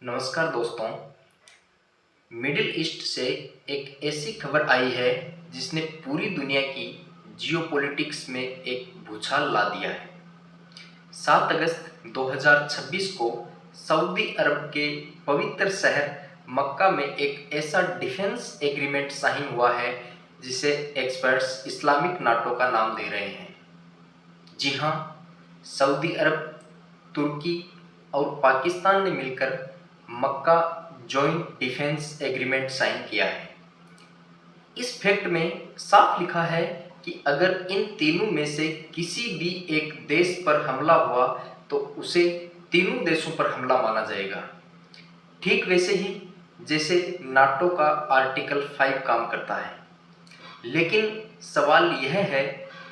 नमस्कार दोस्तों। Middle east से एक ऐसी खबर आई है जिसने पूरी दुनिया की जियोपॉलिटिक्स में एक भूचाल ला दिया है। 7 अगस्त 2026 को सऊदी अरब के पवित्र शहर मक्का में एक ऐसा डिफेंस एग्रीमेंट साइन हुआ है जिसे एक्सपर्ट्स इस्लामिक नाटो का नाम दे रहे हैं। जी हाँ, सऊदी अरब, तुर्की और पाकिस्तान ने मिलकर मक्का जॉइंट डिफेंस एग्रीमेंट साइन किया है। इस फैक्ट में साफ लिखा है कि अगर इन तीनों में से किसी भी एक देश पर हमला हुआ तो उसे तीनों देशों पर हमला माना जाएगा। ठीक वैसे ही जैसे नाटो का आर्टिकल 5 काम करता है। लेकिन सवाल यह है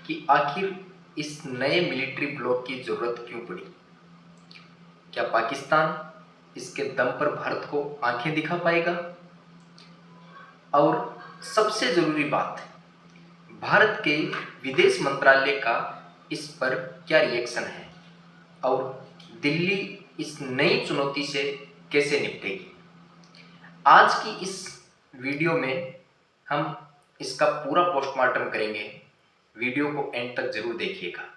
कि आखिर इस नए मिलिट्री ब्लॉक की जरूरत क्यों पड़ी? क्या पाकिस्तान इसके दम पर भारत को आंखें दिखा पाएगा? और सबसे जरूरी बात, भारत के विदेश मंत्रालय का इस पर क्या रिएक्शन है और दिल्ली इस नई चुनौती से कैसे निपटेगी? आज की इस वीडियो में हम इसका पूरा पोस्टमार्टम करेंगे। वीडियो को एंड तक जरूर देखिएगा।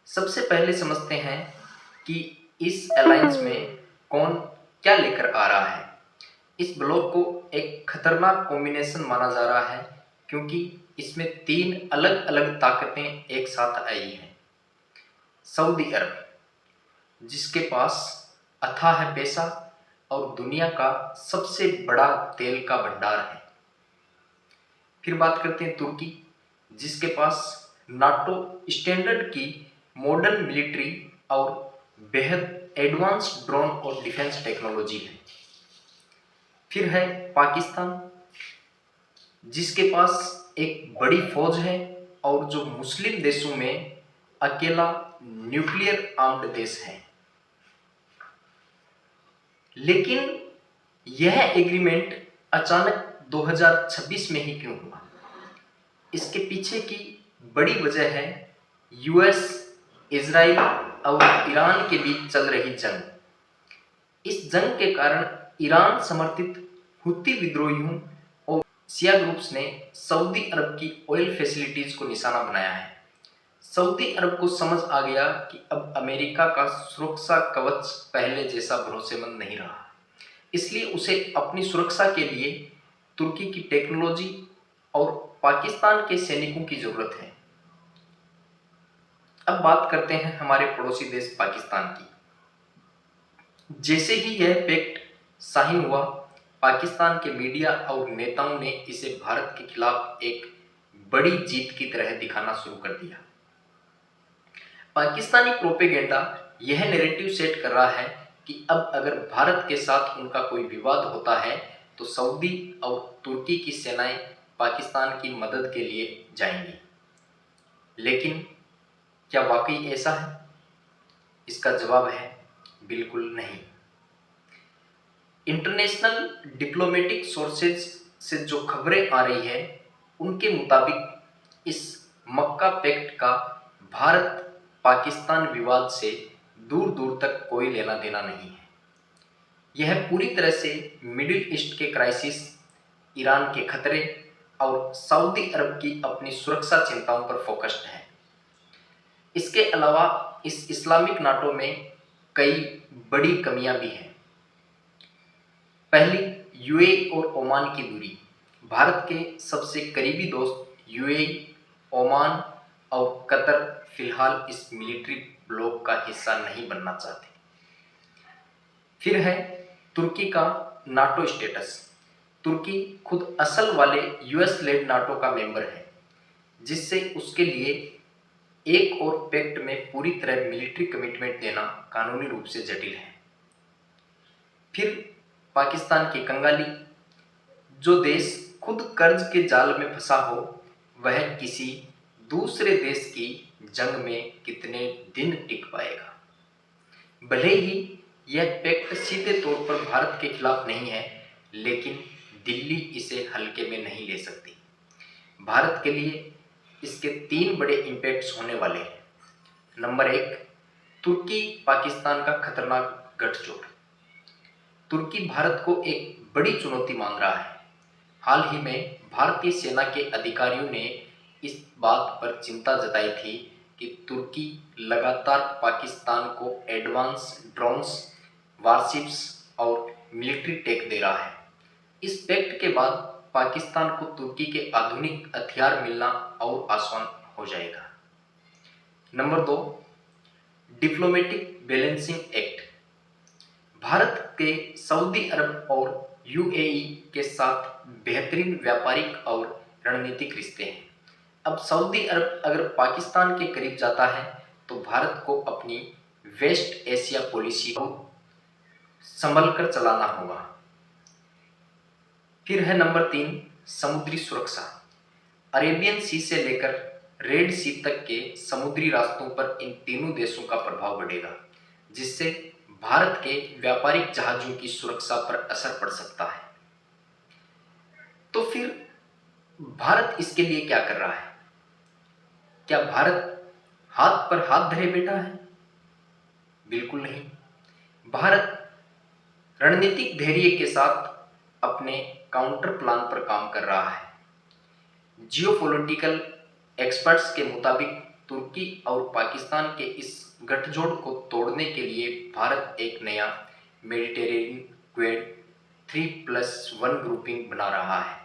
सबसे पहले समझते हैं कि इस अलायंस में कौन क्या लेकर आ रहा है। इस ब्लॉक को एक खतरनाक कॉम्बिनेशन माना जा रहा है क्योंकि इसमें 3 अलग अलग ताकतें एक साथ आई हैं। सऊदी अरब, जिसके पास अथाह पैसा और दुनिया का सबसे बड़ा तेल का भंडार है। फिर बात करते हैं तुर्की, जिसके पास नाटो स्टैंडर्ड की मॉडर्न मिलिट्री और बेहद एडवांस्ड ड्रोन और डिफेंस टेक्नोलॉजी है। फिर है पाकिस्तान, जिसके पास एक बड़ी फौज है और जो मुस्लिम देशों में अकेला न्यूक्लियर आर्म्ड देश है। लेकिन यह एग्रीमेंट अचानक 2026 में ही क्यों हुआ? इसके पीछे की बड़ी वजह है यूएस, इजराइल और ईरान के बीच चल रही जंग। इस जंग के कारण ईरान समर्थित हुती विद्रोहियों और शिया ग्रुप्स ने सऊदी अरब की ऑयल फैसिलिटीज को निशाना बनाया है। सऊदी अरब को समझ आ गया कि अब अमेरिका का सुरक्षा कवच पहले जैसा भरोसेमंद नहीं रहा, इसलिए उसे अपनी सुरक्षा के लिए तुर्की की टेक्नोलॉजी और पाकिस्तान के सैनिकों की जरूरत है। अब बात करते हैं हमारे पड़ोसी देश पाकिस्तान की। जैसे ही यह पैक्ट साइन हुआ, पाकिस्तान के मीडिया और नेताओं ने इसे भारत के खिलाफ एक बड़ी जीत की तरह दिखाना शुरू कर दिया। पाकिस्तानी प्रोपेगेंडा यह नैरेटिव सेट कर रहा है कि अब अगर भारत के साथ उनका कोई विवाद होता है तो सऊदी और तुर्की की सेनाएं पाकिस्तान की मदद के लिए जाएंगी। लेकिन क्या वाकई ऐसा है? इसका जवाब है बिल्कुल नहीं। इंटरनेशनल डिप्लोमेटिक सोर्सेज से जो खबरें आ रही है उनके मुताबिक इस मक्का पैक्ट का भारत पाकिस्तान विवाद से दूर दूर तक कोई लेना देना नहीं है। यह पूरी तरह से मिडिल ईस्ट के क्राइसिस, ईरान के खतरे और सऊदी अरब की अपनी सुरक्षा चिंताओं पर फोकस्ड है। इसके अलावा इस इस्लामिक नाटो में कई बड़ी कमियां भी हैं। पहली, यूएई और ओमान की दूरी। भारत के सबसे करीबी दोस्त यूएई, ओमान और कतर फिलहाल इस मिलिट्री ब्लॉक का हिस्सा नहीं बनना चाहते। फिर है तुर्की का नाटो स्टेटस। तुर्की खुद असल वाले यूएस लेड नाटो का मेंबर है, जिससे उसके लिए एक और पैक्ट में पूरी तरह मिलिट्री कमिटमेंट देना कानूनी रूप से जटिल है। फिर पाकिस्तान की कंगाली, जो देश खुद कर्ज के जाल में फंसा हो, वह किसी दूसरे देश की जंग में कितने दिन टिक पाएगा? भले ही यह पैक्ट सीधे तौर पर भारत के खिलाफ नहीं है, लेकिन दिल्ली इसे हल्के में नहीं ले सकती। भारत के लिए इसके 3 बड़े इंपैक्ट्स होने वाले हैं। नंबर 1, तुर्की पाकिस्तान का खतरनाक गठजोड़। तुर्की भारत को एक बड़ी चुनौती मान रहा है। हाल ही में भारतीय सेना के अधिकारियों ने इस बात पर चिंता जताई थी कि तुर्की लगातार पाकिस्तान को एडवांस ड्रोन्स, वारशिप्स और मिलिट्री टेक दे रहा है। इस पैक्ट के बाद पाकिस्तान को तुर्की के आधुनिक हथियार मिलना और आसान हो जाएगा। Number 2, diplomatic balancing act. Bharat के सऊदी अरब और यूएई के साथ बेहतरीन व्यापारिक और रणनीतिक रिश्ते हैं। अब सऊदी अरब अगर पाकिस्तान के करीब जाता है तो भारत को अपनी वेस्ट एशिया पॉलिसी को संभल कर चलाना होगा। फिर है नंबर 3, समुद्री सुरक्षा। अरेबियन सी से लेकर रेड सी तक के समुद्री रास्तों पर इन तीनों देशों का प्रभाव बढ़ेगा, जिससे भारत के व्यापारिक जहाजों की सुरक्षा पर असर पड़ सकता है। तो फिर भारत इसके लिए क्या कर रहा है? क्या भारत हाथ पर हाथ धरे बैठा है? बिल्कुल नहीं। भारत रणनीतिक धैर्य के साथ अपने काउंटर प्लान पर काम कर रहा है। जियोपॉलिटिकल एक्सपर्ट्स के मुताबिक तुर्की और पाकिस्तान के इस गठजोड़ को तोड़ने के लिए भारत एक नया मेडिटेरेनियन क्वेड 3+1 ग्रुपिंग बना रहा है,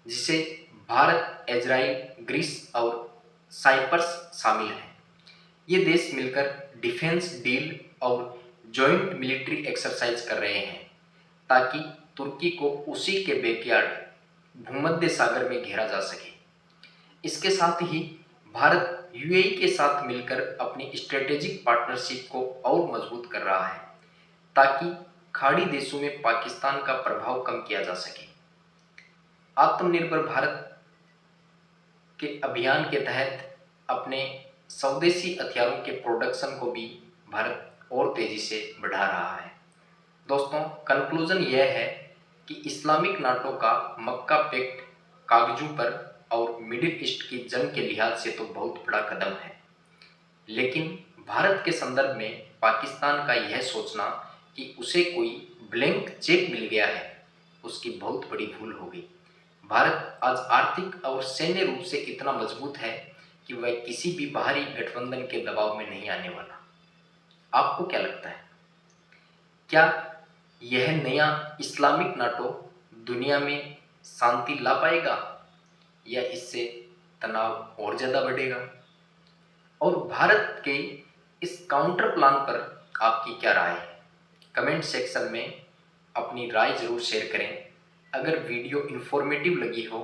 जिसे भारत, इजराइल, ग्रीस और साइप्रस शामिल हैं। ये देश मिलकर डिफेंस डील और जॉइंट मिलिट्री एक्सरसाइज कर रहे हैं ताकि तुर्की को उसी के बैकयार्ड भूमध्य सागर में घेरा जा सके। इसके साथ ही भारत यूएई के साथ मिलकर अपनी स्ट्रेटेजिक पार्टनरशिप को और मजबूत कर रहा है ताकि खाड़ी देशों में पाकिस्तान का प्रभाव कम किया जा सके। आत्मनिर्भर भारत के अभियान के तहत अपने स्वदेशी हथियारों के प्रोडक्शन को भी भारत और तेजी से बढ़ा रहा है। दोस्तों, कंक्लूजन यह है कि इस्लामिक नाटो का मक्का पैक्ट कागजों पर और मिडिल ईस्ट की जंग के लिहाज से तो बहुत बड़ा कदम है, लेकिन भारत के संदर्भ में पाकिस्तान का यह सोचना कि उसे कोई ब्लैंक चेक मिल गया है, उसकी बहुत बड़ी भूल होगी। भारत आज आर्थिक और सैन्य रूप से इतना मजबूत है कि वह किसी भी बाहरी गठबंधन के दबाव में नहीं आने वाला। आपको क्या लगता है? क्या यह नया इस्लामिक नाटो दुनिया में शांति ला पाएगा या इससे तनाव और ज़्यादा बढ़ेगा? और भारत के इस काउंटर प्लान पर आपकी क्या राय है? कमेंट सेक्शन में अपनी राय ज़रूर शेयर करें। अगर वीडियो इन्फॉर्मेटिव लगी हो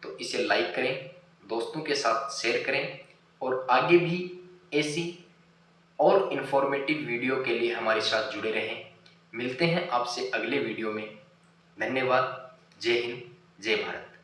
तो इसे लाइक करें, दोस्तों के साथ शेयर करें और आगे भी ऐसी और इन्फॉर्मेटिव वीडियो के लिए हमारे साथ जुड़े रहें। मिलते हैं आपसे अगले वीडियो में। धन्यवाद। जय हिंद, जय भारत।